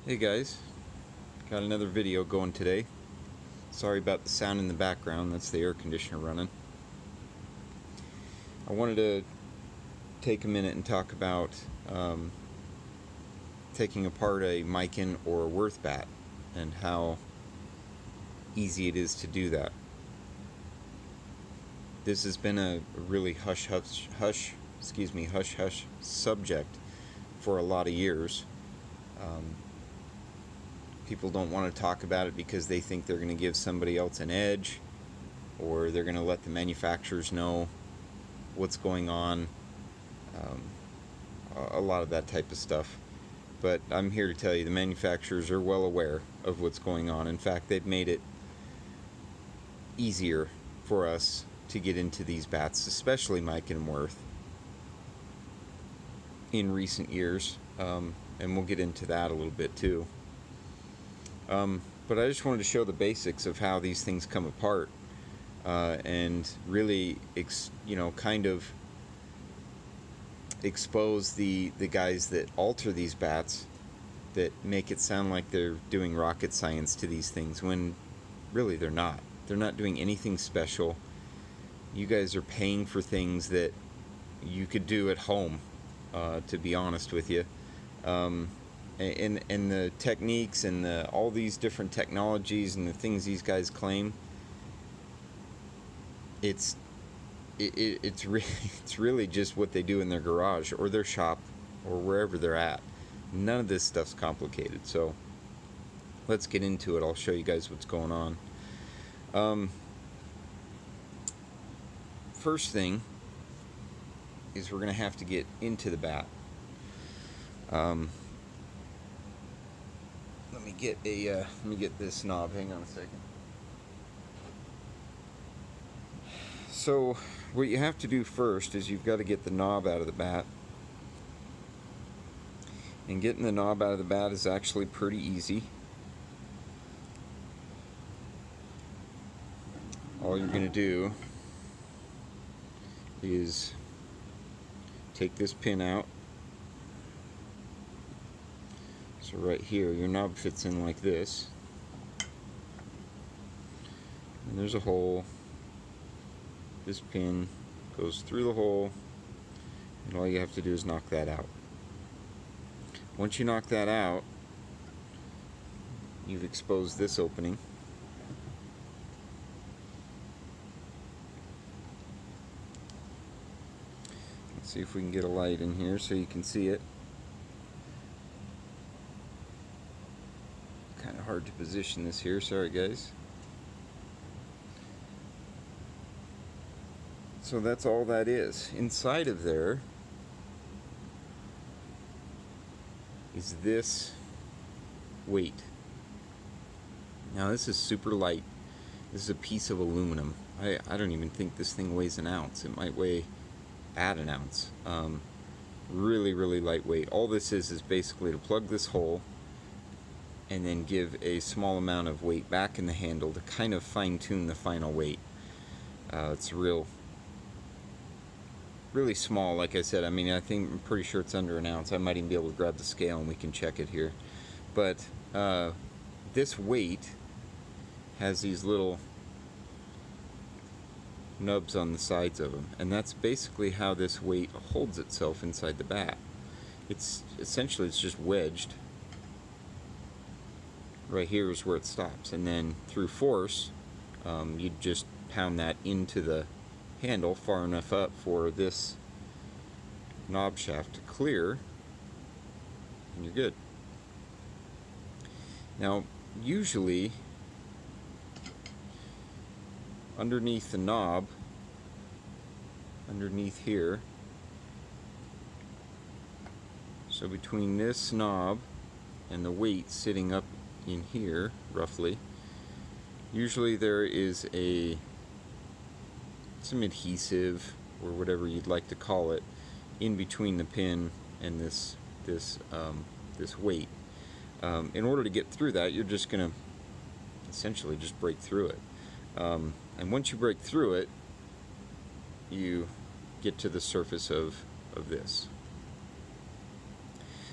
Hey guys, got another video going today. Sorry about the sound in the background, that's the air conditioner running. I wanted to take a minute and talk about taking apart a Miken or a Worth bat and how easy it is to do that. This has been a really hush subject for a lot of years. People don't want to talk about it because they think they're going to give somebody else an edge, or they're going to let the manufacturers know what's going on, a lot of that type of stuff. But I'm here to tell you the manufacturers are well aware of what's going on. In fact, they've made it easier for us to get into these bats, especially Miken and Worth, in recent years, and we'll get into that a little bit too. But I just wanted to show the basics of how these things come apart, and really, kind of expose the guys that alter these bats, that make it sound like they're doing rocket science to these things, when really they're not. They're not doing anything special. You guys are paying for things that you could do at home, to be honest with you. And the techniques and all these different technologies and the things these guys claim, it's really just what they do in their garage or their shop or wherever they're at. None of this stuff's complicated. So let's get into it. I'll show you guys what's going on. First thing is we're gonna have to get into the bat. Let me get this knob. Hang on a second. So what you have to do first is you've got to get the knob out of the bat. And getting the knob out of the bat is actually pretty easy. All you're going to do is take this pin out. So right here, your knob fits in like this. And there's a hole. This pin goes through the hole, and all you have to do is knock that out. Once you knock that out, you've exposed this opening. Let's see if we can get a light in here so you can see it. Kind of hard to position this here, sorry guys. So that's all that is. Inside of there is this weight. Now this is super light. This is a piece of aluminum. I don't even think this thing weighs an ounce. It might weigh at an ounce. Really, really lightweight. All this is basically to plug this hole and then give a small amount of weight back in the handle to kind of fine-tune the final weight. It's really small, like I said. I mean, I'm pretty sure it's under an ounce. I might even be able to grab the scale and we can check it here. But this weight has these little nubs on the sides of them, and that's basically how this weight holds itself inside the bat. It's just wedged. Right here is where it stops, and then through force, you just pound that into the handle far enough up for this knob shaft to clear, and you're good. Now, usually underneath the knob, underneath here, so between this knob and the weight sitting up in here, roughly, usually there is some adhesive or whatever you'd like to call it in between the pin and this weight. In order to get through that, you're just gonna essentially just break through it, and once you break through it, you get to the surface of this.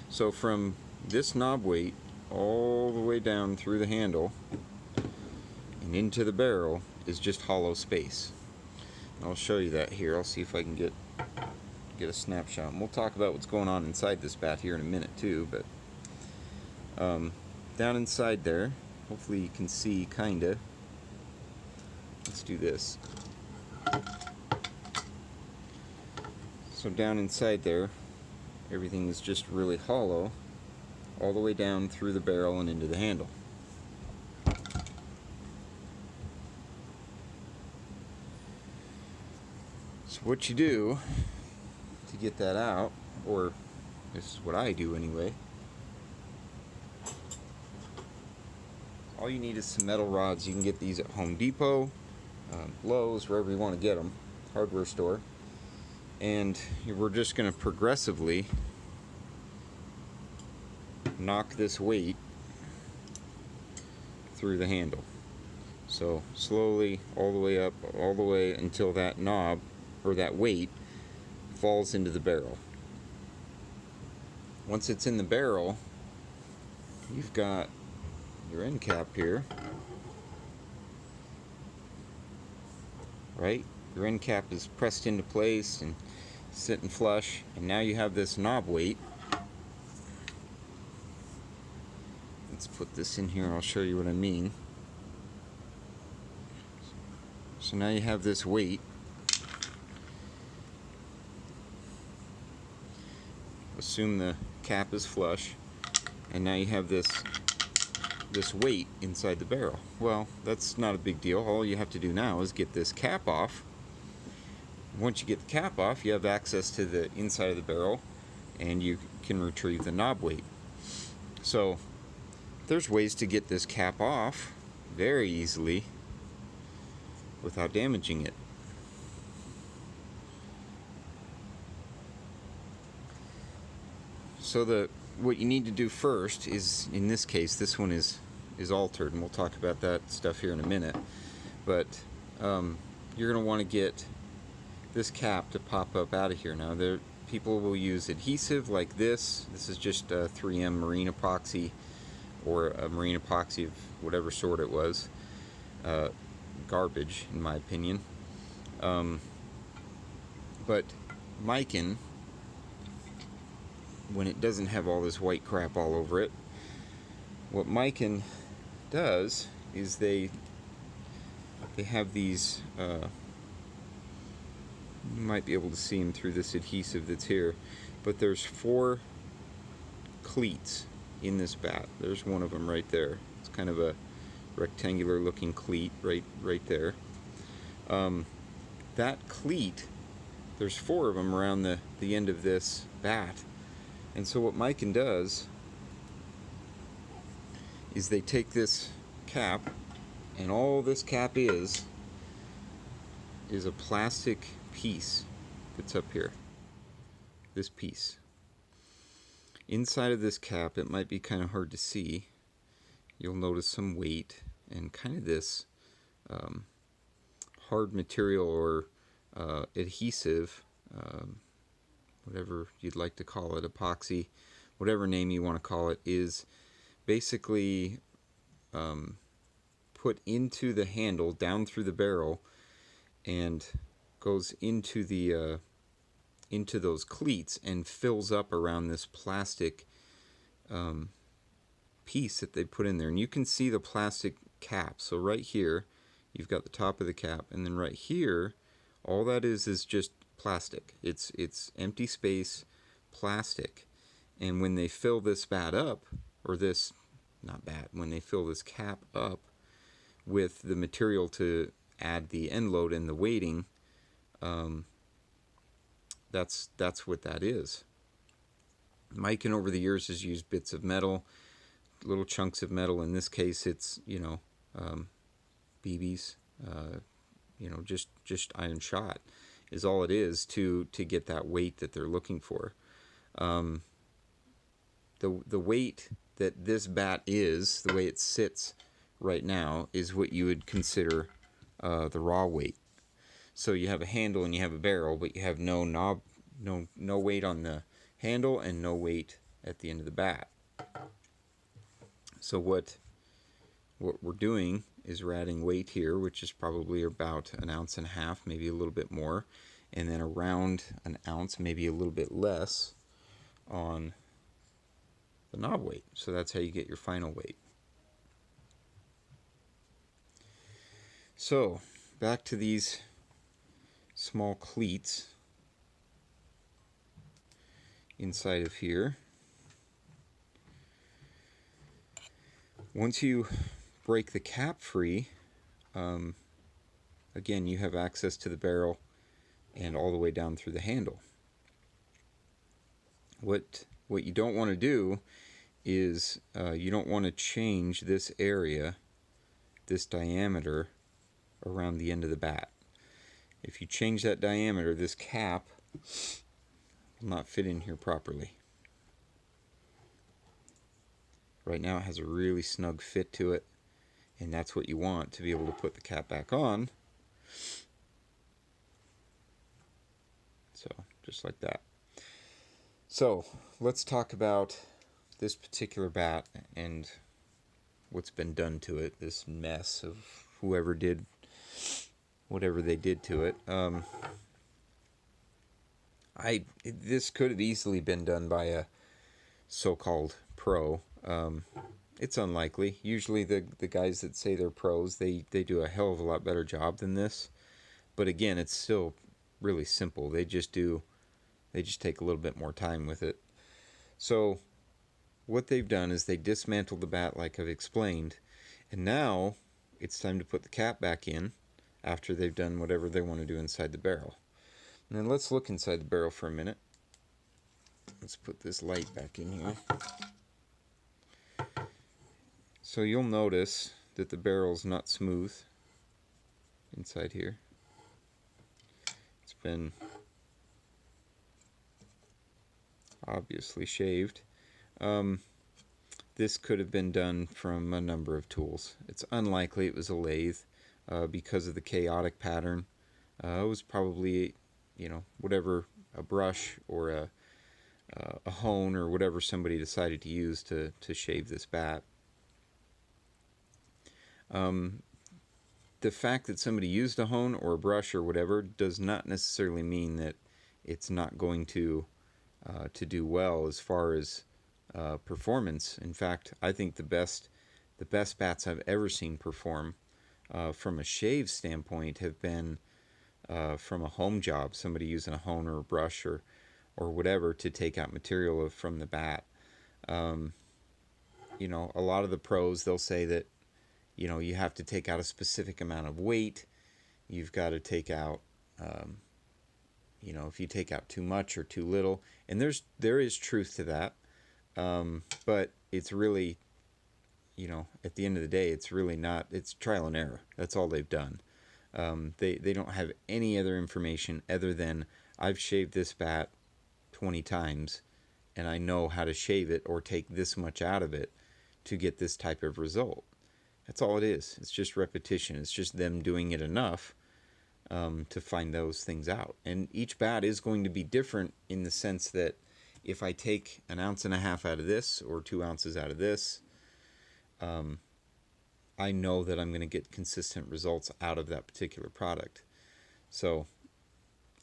So from this knob weight all the way down through the handle and into the barrel is just hollow space. And I'll show you that here. I'll see if I can get a snapshot. And we'll talk about what's going on inside this bat here in a minute too, but down inside there, hopefully you can see kinda. Let's do this. So down inside there, everything is just really hollow all the way down through the barrel and into the handle. So what you do to get that out, or this is what I do anyway, all you need is some metal rods. You can get these at Home Depot, Lowe's, wherever you want to get them, hardware store. And we're just going to progressively knock this weight through the handle. So slowly, all the way up, all the way until that knob, or that weight, falls into the barrel. Once it's in the barrel, you've got your end cap here, right? Your end cap is pressed into place and sitting flush, and now you have this knob weight. Let's put this in here, I'll show you what I mean. So now you have this weight. Assume the cap is flush, and now you have this weight inside the barrel. Well, that's not a big deal. All you have to do now is get this cap off. Once you get the cap off, you have access to the inside of the barrel, and you can retrieve the knob weight. So there's ways to get this cap off very easily without damaging it. So what you need to do first is, in this case, this one is altered, and we'll talk about that stuff here in a minute. But you're going to want to get this cap to pop up out of here. Now, people will use adhesive like this. This is just a 3M marine epoxy, or a marine epoxy of whatever sort it was. Garbage, in my opinion. But Miken, when it doesn't have all this white crap all over it, what Miken does is they have these, you might be able to see them through this adhesive that's here, but there's 4 cleats in this bat. There's one of them right there. It's kind of a rectangular looking cleat right there. That cleat, there's 4 of them around the end of this bat. And so what Miken does is they take this cap, and all this cap is a plastic piece that's up here. This piece. Inside of this cap, it might be kind of hard to see. You'll notice some weight and kind of this hard material, or adhesive, whatever you'd like to call it, epoxy, whatever name you want to call it, is basically put into the handle down through the barrel and goes into those cleats and fills up around this plastic piece that they put in there. And you can see the plastic cap. So right here you've got the top of the cap, and then right here all that is just plastic. It's empty space, plastic. And when they fill this bat up, or this, not bat, when they fill this cap up with the material to add the end load and the weighting, that's what that is. Miken over the years has used bits of metal, little chunks of metal. In this case, it's BBs, just iron shot is all it is to get that weight that they're looking for. The weight that this bat is, the way it sits right now, is what you would consider the raw weight. So you have a handle and you have a barrel, but you have no knob, no weight on the handle, and no weight at the end of the bat. So what we're doing is we're adding weight here, which is probably about 1.5 ounces, maybe a little bit more, and then around 1 ounce, maybe a little bit less on the knob weight. So that's how you get your final weight. So back to these small cleats inside of here. Once you break the cap free, again, you have access to the barrel and all the way down through the handle. What you don't want to do is you don't want to change this area, this diameter, around the end of the bat. If you change that diameter, this cap will not fit in here properly. Right now it has a really snug fit to it, and that's what you want to be able to put the cap back on. So just like that. So let's talk about this particular bat and what's been done to it, this mess of whoever did whatever they did to it. This could have easily been done by a so-called pro. It's unlikely. Usually the guys that say they're pros, they do a hell of a lot better job than this. But again, it's still really simple. They just take a little bit more time with it. So what they've done is they dismantled the bat like I've explained, and now it's time to put the cap back in after they've done whatever they want to do inside the barrel. And then let's look inside the barrel for a minute. Let's put this light back in here. So you'll notice that the barrel's not smooth inside here. It's been obviously shaved. This could have been done from a number of tools. It's unlikely it was a lathe because of the chaotic pattern. It was probably, whatever, a brush or a hone or whatever somebody decided to use to shave this bat. The fact that somebody used a hone or a brush or whatever does not necessarily mean that it's not going to do well as far as performance. In fact, I think the best bats I've ever seen perform from a shave standpoint have been from a home job, somebody using a hone or a brush or whatever to take out material from the bat. A lot of the pros, they'll say that you have to take out a specific amount of weight. You've got to take out if you take out too much or too little, and there is truth to that, but it's really, at the end of the day, it's really not. It's trial and error. That's all they've done. They don't have any other information other than I've shaved this bat 20 times, and I know how to shave it or take this much out of it to get this type of result. That's all it is. It's just repetition. It's just them doing it enough to find those things out. And each bat is going to be different in the sense that if I take 1.5 ounces out of this or 2 ounces out of this, I know that I'm going to get consistent results out of that particular product. So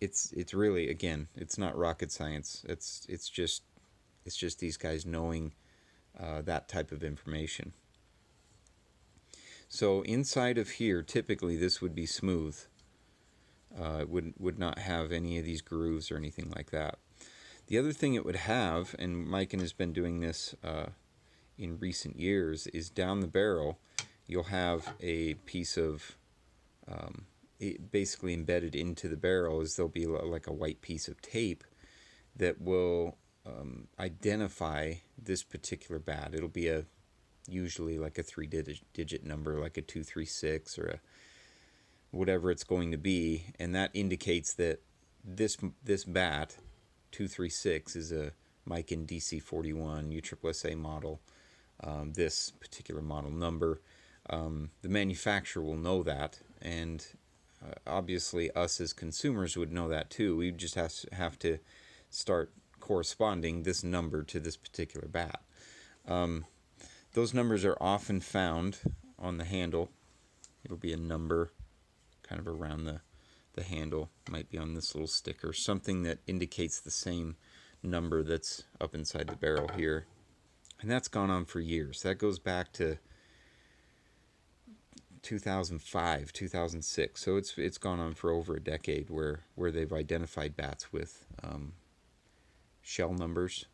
it's really, again, it's not rocket science. It's just these guys knowing that type of information. So inside of here, typically this would be smooth. It would not have any of these grooves or anything like that. The other thing it would have, and Miken has been doing this in recent years, is down the barrel you'll have a piece of basically embedded into the barrel is there'll be like a white piece of tape that will identify this particular bat. It'll be usually like a 3-digit number, like a 236 or a whatever it's going to be, and that indicates that this bat 236 is a Miken DC41 USSSA model. This particular model number, the manufacturer will know that, and obviously us as consumers would know that too. We just have to start corresponding this number to this particular bat. Those numbers are often found on the handle. It'll be a number kind of around the handle. Might be on this little sticker, something that indicates the same number that's up inside the barrel here. And that's gone on for years. That goes back to 2005, 2006. So it's gone on for over a decade where they've identified bats with shell numbers.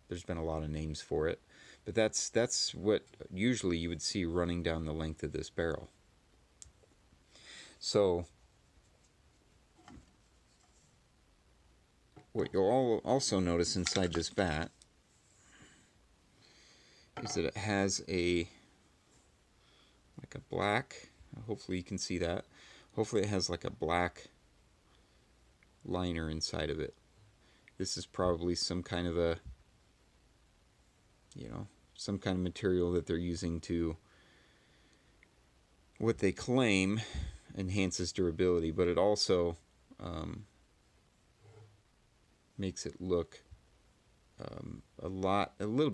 There's been a lot of names for it, but that's what usually you would see running down the length of this barrel. So what you'll also notice inside this bat is that it has a black, hopefully you can see that, hopefully it has like a black liner inside of it. This is probably some kind of a, some kind of material that they're using to, what they claim enhances durability, but it also makes it look a little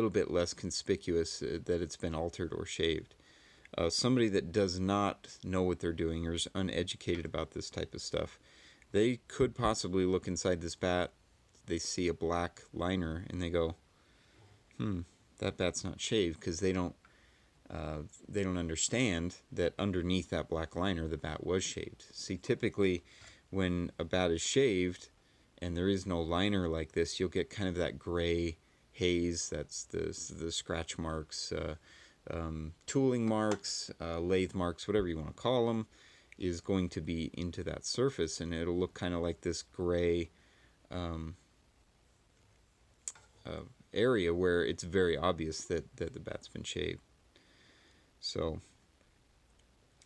bit less conspicuous that it's been altered or shaved. Somebody that does not know what they're doing or is uneducated about this type of stuff, they could possibly look inside this bat, they see a black liner, and they go, that bat's not shaved, because they don't understand that underneath that black liner the bat was shaved. See, typically when a bat is shaved and there is no liner like this, you'll get kind of that gray haze. That's the scratch marks, tooling marks, lathe marks, whatever you want to call them, is going to be into that surface, and it'll look kind of like this gray area where it's very obvious that the bat's been shaved. So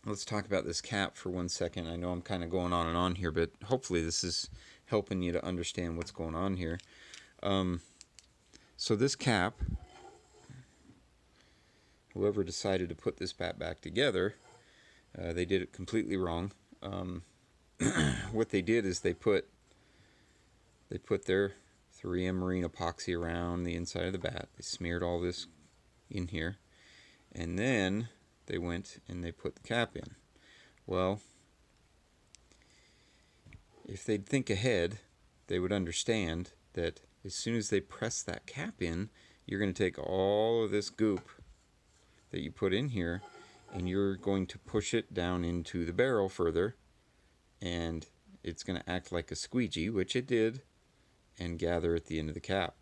let's talk about this cap for 1 second. I know I'm kind of going on and on here, but hopefully this is helping you to understand what's going on here. So this cap, whoever decided to put this bat back together, they did it completely wrong. What they did is they put their 3M marine epoxy around the inside of the bat. They smeared all this in here, and then they went and they put the cap in. Well, if they'd think ahead, they would understand that as soon as they press that cap in, you're going to take all of this goop that you put in here and you're going to push it down into the barrel further, and it's going to act like a squeegee, which it did, and gather at the end of the cap.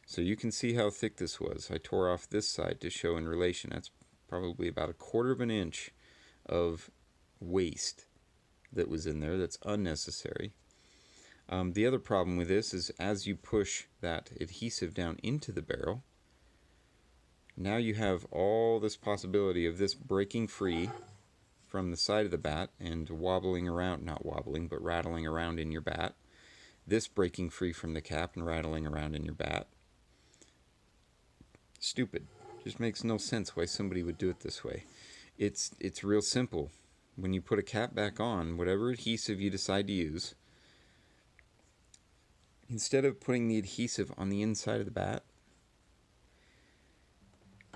So you can see how thick this was. I tore off this side to show in relation. That's probably about 1/4 of an inch of waste that was in there that's unnecessary. The other problem with this is as you push that adhesive down into the barrel, now you have all this possibility of this breaking free from the side of the bat and wobbling around, not wobbling, but rattling around in your bat. This breaking free from the cap and rattling around in your bat. Stupid. Just makes no sense why somebody would do it this way. It's real simple. When you put a cap back on, whatever adhesive you decide to use, instead of putting the adhesive on the inside of the bat,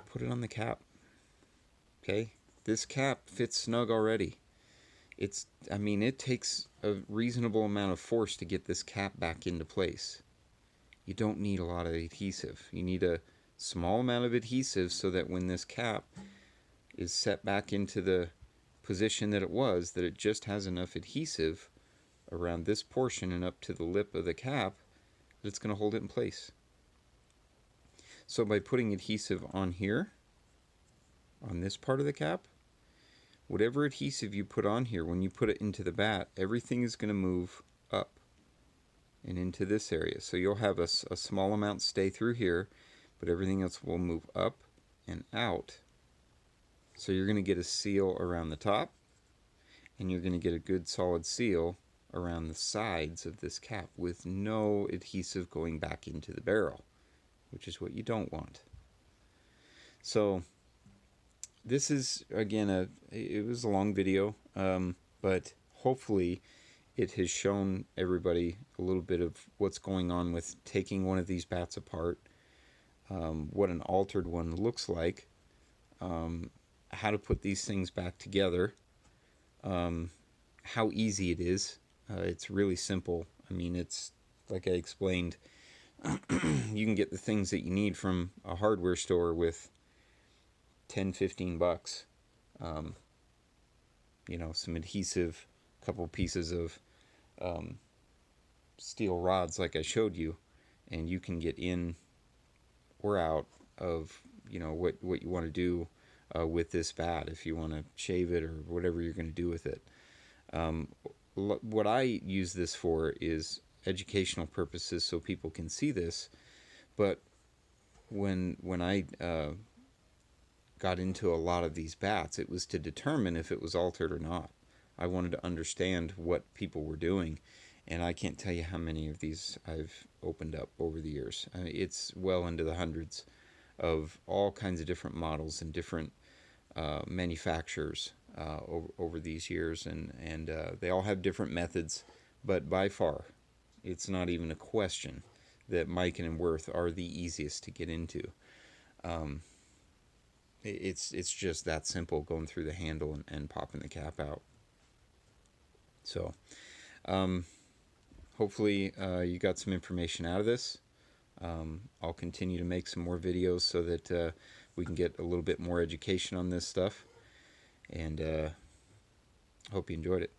put it on the cap. Okay? This cap fits snug already. It takes a reasonable amount of force to get this cap back into place. You don't need a lot of adhesive. You need a small amount of adhesive so that when this cap is set back into the position that it was, that it just has enough adhesive around this portion and up to the lip of the cap that it's going to hold it in place. So by putting adhesive on here, on this part of the cap, whatever adhesive you put on here, when you put it into the bat, everything is going to move up and into this area. So you'll have a small amount stay through here, but everything else will move up and out. So you're going to get a seal around the top, and you're going to get a good solid seal around the sides of this cap with no adhesive going back into the barrel, which is what you don't want. So this is, again, it was a long video, but hopefully it has shown everybody a little bit of what's going on with taking one of these bats apart. what an altered one looks like, how to put these things back together, how easy it is. It's really simple. I mean, it's like I explained, you can get the things that you need from a hardware store with 10-15 bucks. Um, some adhesive, a couple pieces of steel rods like I showed you, and you can get in or out of what you want to do with this bat, if you want to shave it or whatever you're going to do with it. Um, what I use this for is educational purposes, so people can see this. But when I got into a lot of these bats, it was to determine if it was altered or not. I wanted to understand what people were doing, and I can't tell you how many of these I've opened up over the years. I mean, it's well into the hundreds of all kinds of different models and different manufacturers over these years, and they all have different methods, but by far, it's not even a question that Miken and Worth are the easiest to get into. Um, it's just that simple, going through the handle and popping the cap out. So, um, hopefully, you got some information out of this. I'll continue to make some more videos so that we can get a little bit more education on this stuff. And hope you enjoyed it.